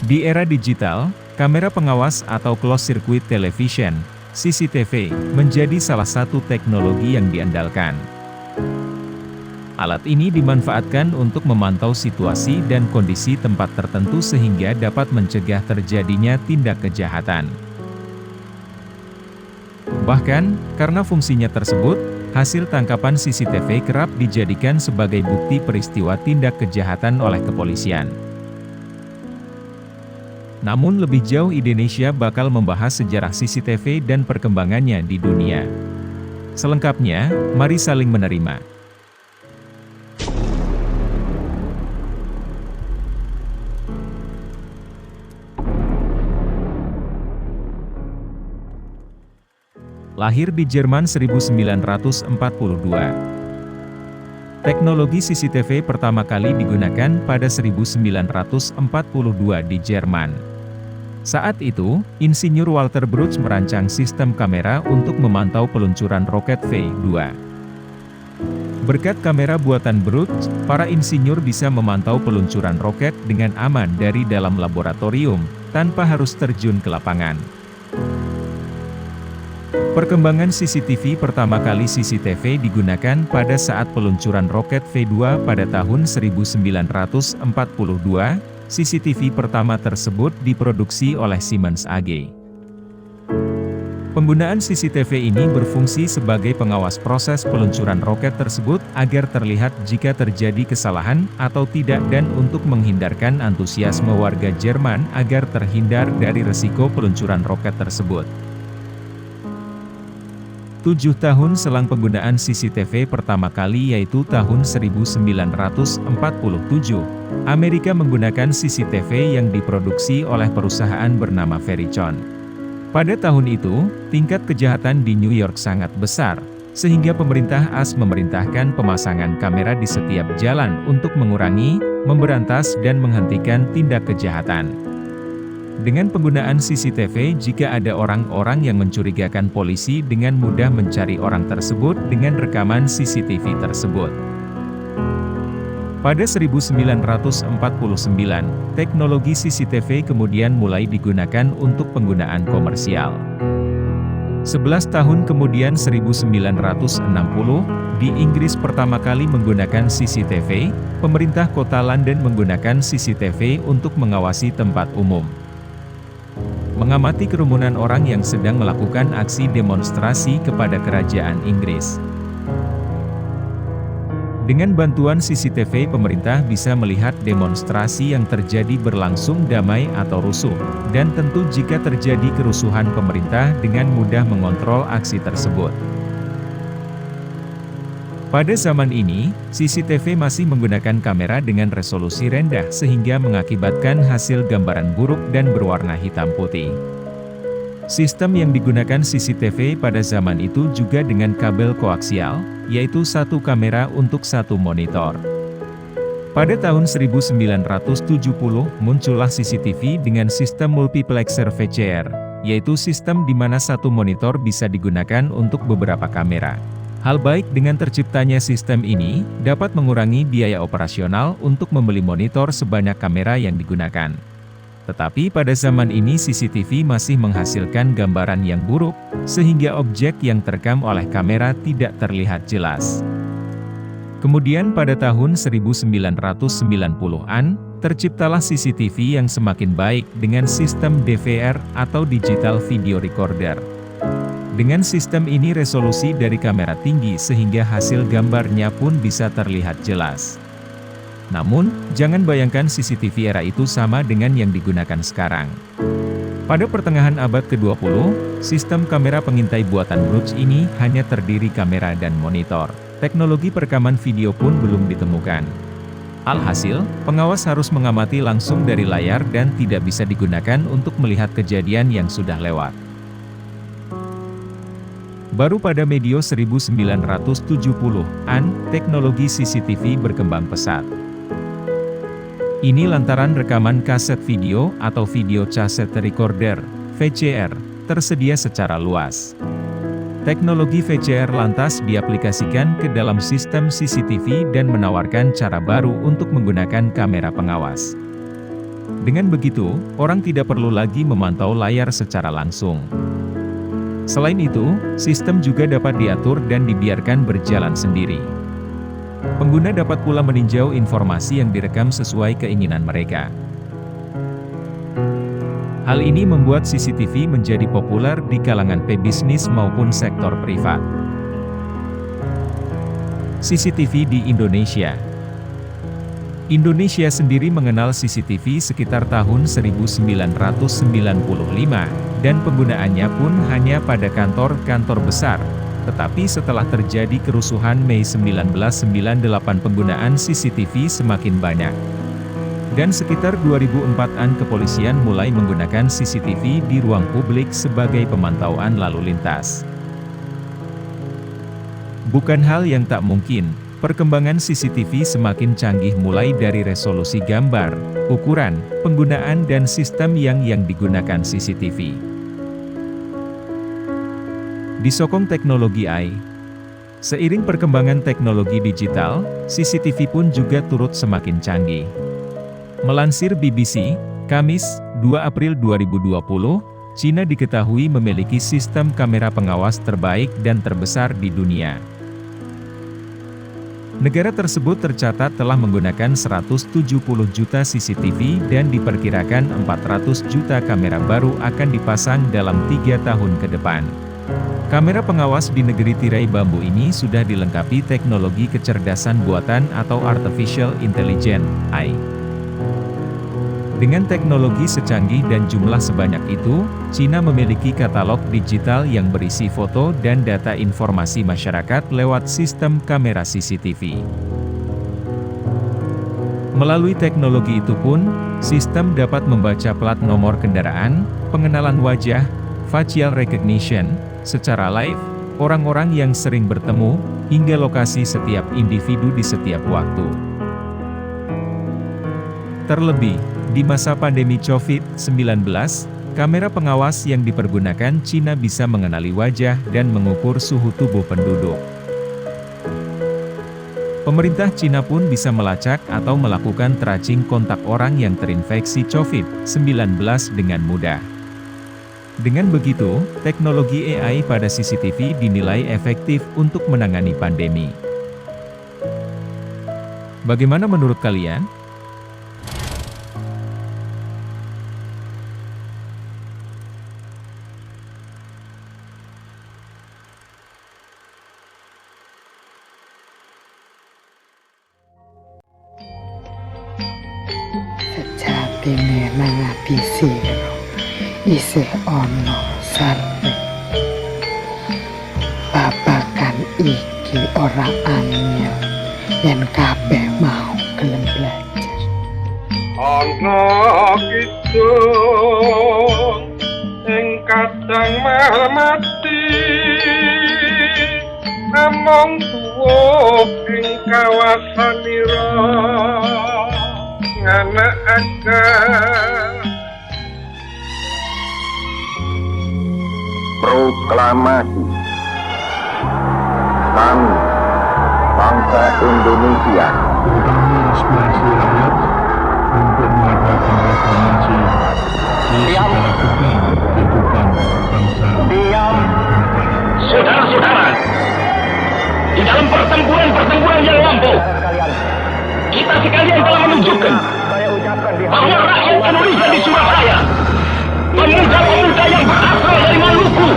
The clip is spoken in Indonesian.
Di era digital, kamera pengawas atau closed circuit television, CCTV, menjadi salah satu teknologi yang diandalkan. Alat ini dimanfaatkan untuk memantau situasi dan kondisi tempat tertentu sehingga dapat mencegah terjadinya tindak kejahatan. Bahkan, karena fungsinya tersebut, hasil tangkapan CCTV kerap dijadikan sebagai bukti peristiwa tindak kejahatan oleh kepolisian. Namun lebih jauh Indonesia bakal membahas sejarah CCTV dan perkembangannya di dunia. Selengkapnya, mari saling menerima. Lahir di Jerman 1942. Teknologi CCTV pertama kali digunakan pada 1942 di Jerman. Saat itu, Insinyur Walter Bruch merancang sistem kamera untuk memantau peluncuran roket V2. Berkat kamera buatan Bruch, para insinyur bisa memantau peluncuran roket dengan aman dari dalam laboratorium, tanpa harus terjun ke lapangan. Perkembangan CCTV pertama kali CCTV digunakan pada saat peluncuran roket V2 pada tahun 1942, CCTV pertama tersebut diproduksi oleh Siemens AG. Penggunaan CCTV ini berfungsi sebagai pengawas proses peluncuran roket tersebut agar terlihat jika terjadi kesalahan atau tidak dan untuk menghindarkan antusiasme warga Jerman agar terhindar dari resiko peluncuran roket tersebut. 7 tahun selang penggunaan CCTV pertama kali yaitu tahun 1947, Amerika menggunakan CCTV yang diproduksi oleh perusahaan bernama Veritone. Pada tahun itu, tingkat kejahatan di New York sangat besar, sehingga pemerintah AS memerintahkan pemasangan kamera di setiap jalan untuk mengurangi, memberantas dan menghentikan tindak kejahatan. Dengan penggunaan CCTV, jika ada orang-orang yang mencurigakan polisi dengan mudah mencari orang tersebut dengan rekaman CCTV tersebut. Pada 1949, teknologi CCTV kemudian mulai digunakan untuk penggunaan komersial. 11 tahun kemudian 1960, di Inggris pertama kali menggunakan CCTV, pemerintah kota London menggunakan CCTV untuk mengawasi tempat umum. Mengamati kerumunan orang yang sedang melakukan aksi demonstrasi kepada kerajaan Inggris. Dengan bantuan CCTV pemerintah bisa melihat demonstrasi yang terjadi berlangsung damai atau rusuh, dan tentu jika terjadi kerusuhan pemerintah dengan mudah mengontrol aksi tersebut. Pada zaman ini, CCTV masih menggunakan kamera dengan resolusi rendah sehingga mengakibatkan hasil gambaran buruk dan berwarna hitam putih. Sistem yang digunakan CCTV pada zaman itu juga dengan kabel koaksial, yaitu satu kamera untuk satu monitor. Pada tahun 1970, muncullah CCTV dengan sistem multiplexer VCR, yaitu sistem di mana satu monitor bisa digunakan untuk beberapa kamera. Hal baik dengan terciptanya sistem ini, dapat mengurangi biaya operasional untuk membeli monitor sebanyak kamera yang digunakan. Tetapi pada zaman ini CCTV masih menghasilkan gambaran yang buruk, sehingga objek yang terekam oleh kamera tidak terlihat jelas. Kemudian pada tahun 1990-an, terciptalah CCTV yang semakin baik dengan sistem DVR atau Digital Video Recorder. Dengan sistem ini resolusi dari kamera tinggi sehingga hasil gambarnya pun bisa terlihat jelas. Namun, jangan bayangkan CCTV era itu sama dengan yang digunakan sekarang. Pada pertengahan abad ke-20, sistem kamera pengintai buatan Bruch ini hanya terdiri kamera dan monitor. Teknologi perekaman video pun belum ditemukan. Alhasil, pengawas harus mengamati langsung dari layar dan tidak bisa digunakan untuk melihat kejadian yang sudah lewat. Baru pada medio 1970-an, teknologi CCTV berkembang pesat. Ini lantaran rekaman kaset video atau video cassette recorder, VCR, tersedia secara luas. Teknologi VCR lantas diaplikasikan ke dalam sistem CCTV dan menawarkan cara baru untuk menggunakan kamera pengawas. Dengan begitu, orang tidak perlu lagi memantau layar secara langsung. Selain itu, sistem juga dapat diatur dan dibiarkan berjalan sendiri. Pengguna dapat pula meninjau informasi yang direkam sesuai keinginan mereka. Hal ini membuat CCTV menjadi populer di kalangan pebisnis maupun sektor privat. CCTV di Indonesia. Indonesia sendiri mengenal CCTV sekitar tahun 1995, dan penggunaannya pun hanya pada kantor-kantor besar. Tetapi setelah terjadi kerusuhan Mei 1998, penggunaan CCTV semakin banyak. Dan sekitar 2004-an kepolisian mulai menggunakan CCTV di ruang publik sebagai pemantauan lalu lintas. Bukan hal yang tak mungkin, perkembangan CCTV semakin canggih mulai dari resolusi gambar, ukuran, penggunaan dan sistem yang digunakan CCTV. Disokong teknologi AI. Seiring perkembangan teknologi digital, CCTV pun juga turut semakin canggih. Melansir BBC, Kamis, 2 April 2020, Cina diketahui memiliki sistem kamera pengawas terbaik dan terbesar di dunia. Negara tersebut tercatat telah menggunakan 170 juta CCTV dan diperkirakan 400 juta kamera baru akan dipasang dalam 3 tahun ke depan. Kamera pengawas di negeri tirai bambu ini sudah dilengkapi teknologi kecerdasan buatan atau Artificial Intelligence, AI. Dengan teknologi secanggih dan jumlah sebanyak itu, Cina memiliki katalog digital yang berisi foto dan data informasi masyarakat lewat sistem kamera CCTV. Melalui teknologi itu pun, sistem dapat membaca plat nomor kendaraan, pengenalan wajah, facial recognition, secara live, orang-orang yang sering bertemu, hingga lokasi setiap individu di setiap waktu. Terlebih, di masa pandemi COVID-19, kamera pengawas yang dipergunakan Cina bisa mengenali wajah dan mengukur suhu tubuh penduduk. Pemerintah Cina pun bisa melacak atau melakukan tracing kontak orang yang terinfeksi COVID-19 dengan mudah. Dengan begitu, teknologi AI pada CCTV dinilai efektif untuk menangani pandemi. Bagaimana menurut kalian? Sejatine nang ati sira isih ana sarep. Babagan iki ora angel yen kabeh mau gelem belajar. Ana kidung ing kadang mati, namung tuwa ing kawasanira nganakaken proklamasi kami bangsa Indonesia terutama aspirasi rakyat untuk mengadakan reformasi di segala bidang kehidupan bangsa dan negara. Saudara-saudara, di dalam pertempuran yang lampau, kita sekalian telah menunjukkan bahwa rakyat Indonesia di Surabaya, pemuda-pemuda yang berasal dari Maluku,